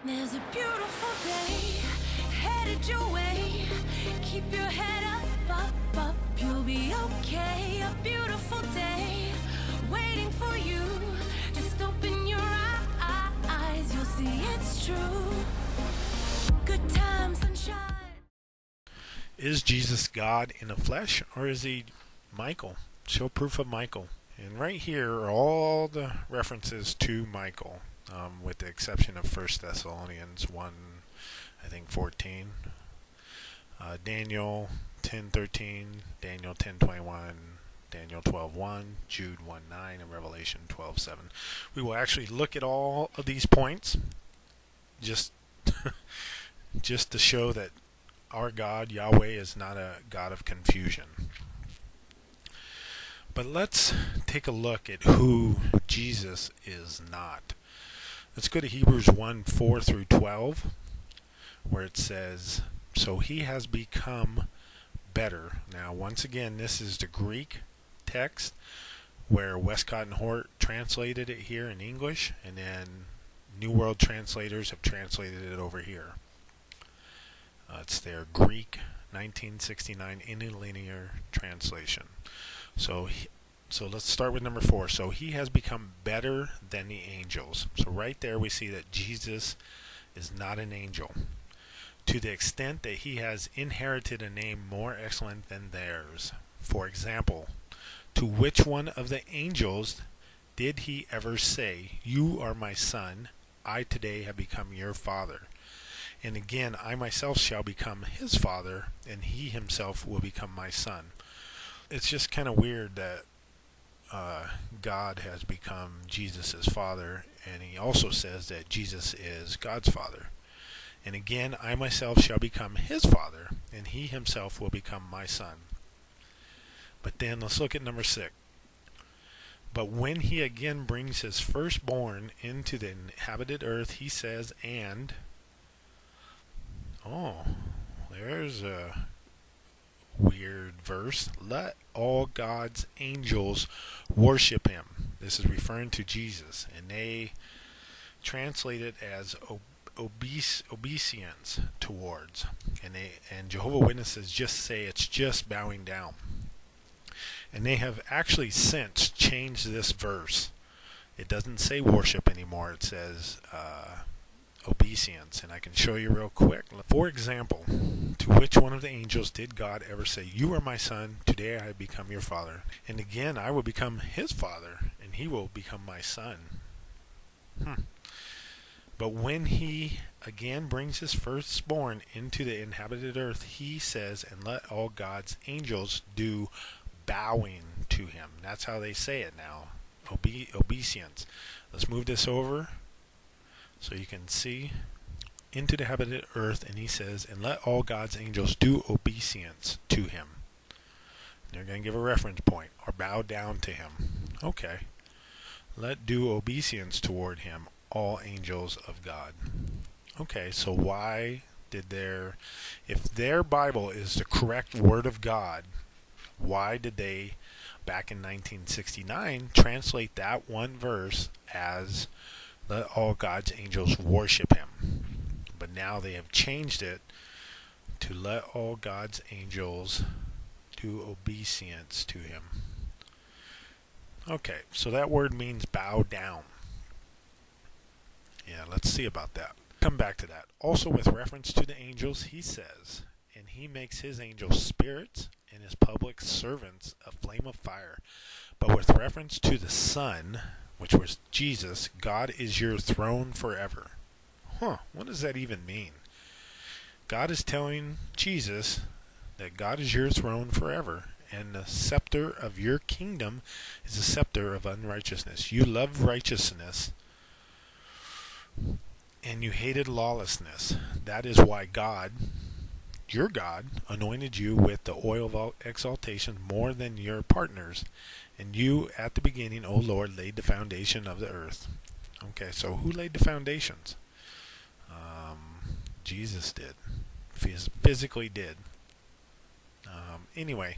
There's a beautiful day headed your way. Keep your head up, you'll be okay. A beautiful day waiting for you. Just open your eyes, you'll see it's true. Good times, sunshine. Is Jesus God in the flesh, or is he Michael? Show proof of Michael. And right here are all the references to Michael, with the exception of 1 Thessalonians 1, I think 14, Daniel 10:13, Daniel 10:21, Daniel 12:1, Jude 1:9, and Revelation 12:7. We will actually look at all of these points just just to show that our God, Yahweh, is not a God of confusion. But let's take a look at who Jesus is not. Let's go to Hebrews 1:4 through 12, where it says, "So he has become better." Now, once again, this is the Greek text, where Westcott and Hort translated it here in English, and then New World translators have translated it over here. It's their Greek 1969 interlinear translation. So let's start with number 4. So he has become better than the angels. So right there we see that Jesus is not an angel, to the extent that he has inherited a name more excellent than theirs. For example, to which one of the angels did he ever say, "You are my son, I today have become your father"? And again, I myself shall become his father, and he himself will become my son. It's just kind of weird that God has become Jesus' father, and he also says that Jesus is God's father. And again, I myself shall become his father, and he himself will become my son. But then let's look at number 6. But when he again brings his firstborn into the inhabited earth, he says, and... there's a weird verse. Let all God's angels worship him. This is referring to Jesus, and they translate it as obeisance towards. And Jehovah Witnesses just say it's just bowing down. And they have actually since changed this verse. It doesn't say worship anymore. It says obeisance, and I can show you real quick. For example, to which one of the angels did God ever say, "You are my son, today I have become your father"? And again, I will become his father, and he will become my son. But when he again brings his firstborn into the inhabited earth, he says, and let all God's angels do bowing to him. That's how they say it now. Obeisance. Let's move this over so you can see. Into the inhabited earth, and he says, and let all God's angels do obeisance to him. And they're going to give a reference point, or bow down to him. Okay. Let do obeisance toward him, all angels of God. Okay, so why did if their Bible is the correct word of God, why did they, back in 1969, translate that one verse as let all God's angels worship him? But now they have changed it to let all God's angels do obeisance to him. Okay, so that word means bow down. Yeah, let's see about that. Come back to that. Also, with reference to the angels, he says, and he makes his angels spirits and his public servants a flame of fire. But with reference to the Son, which was Jesus, God is your throne forever. What does that even mean? God is telling Jesus that God is your throne forever, and the scepter of your kingdom is a scepter of unrighteousness. You loved righteousness, and you hated lawlessness. That is why God, your God, anointed you with the oil of exaltation more than your partners. And you, at the beginning, O Lord, laid the foundation of the earth. Okay, so who laid the foundations? Jesus did. Physically did. Anyway,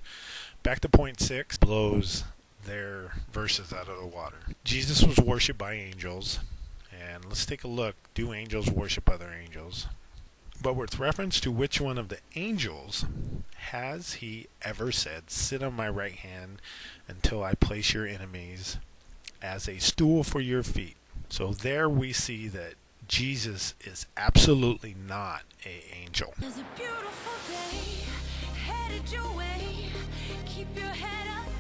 back to point 6. Blows their verses out of the water. Jesus was worshipped by angels, And let's take a look. Do angels worship other angels? But with reference to which one of the angels has he ever said, sit on my right hand until I place your enemies as a stool for your feet? So there we see that Jesus is absolutely not an angel. There's a beautiful day headed your way. Keep your head up.